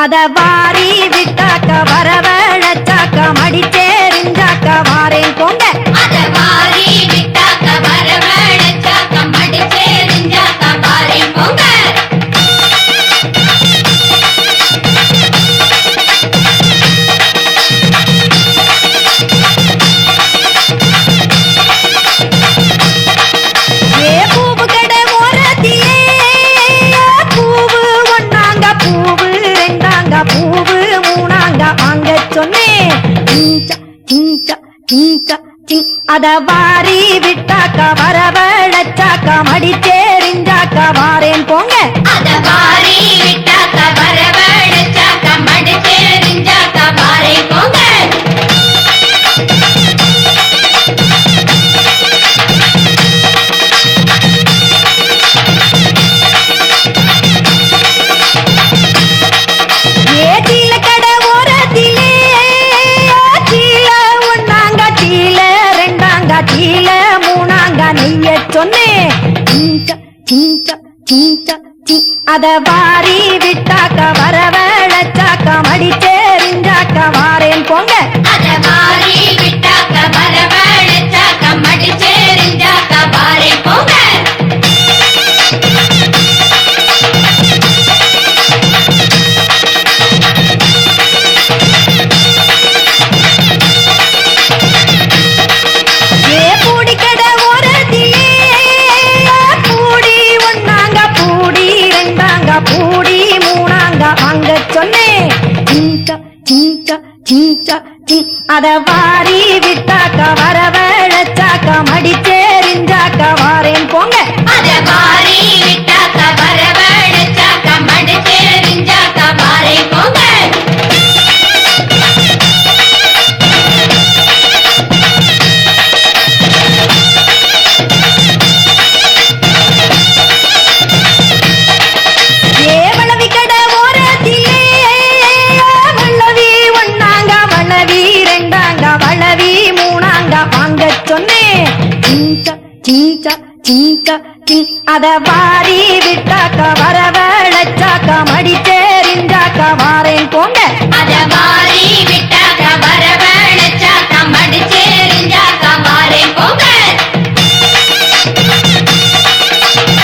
அத வாரி விட்டாக்க வரவழைச்சாக்க மடிச்சேரிஞ்சாக்க வாரேன் போங்க. அத வாரி விட்டாக்க வரவழைச்சாக்க மடிச்சேரிஞ்சாக்க வாரேன் போங்க. அத வாரி விட்டாக்க வரவழைச்சாக்க மடிச்சேரிஞ்சாக்க வாரேன் போங்க. அத வாரி விட்டாக்க வரவழைச்சாக்க மடிச்சேரிஞ்சாக்க வாரேன் போங்க. அத வாரி விட்டாக்க வரவழைச்சாக்க மடிச்சேரிஞ்சாக்க வாரேன் போங்க. அத வாரி விட்டாக்க வரவழைச்சாக்க மடிச்சேரிஞ்சாக்க வாரேன் போங்க. அத வாரி விட்டாக்க வரவழைச்சாக்க மடிச்சேரிஞ்சாக்க வாரேன் போங்க. அத வாரி விட்டாக்க வரவழைச்சாக்க மடிச்சேரிஞ்சாக்க வாரேன் போங்க. அத வாரி விட்டாக்க வரவழைச்சாக்க மடிச்சேரிஞ்சாக்க வாரேன் போங்க. அத வாரி விட்டாக்க வரவழைச்சாக்க மடிச்சேரிஞ்சாக்க வாரேன் போங்க.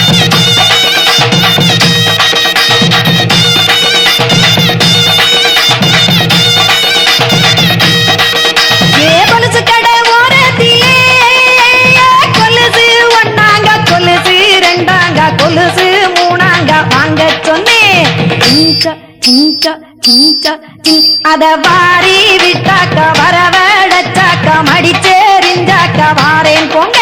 அத வாரி விட்டாக்க வரவழைச்சாக்க மடிச்சேரிஞ்சாக்க வாரேன் போங்க.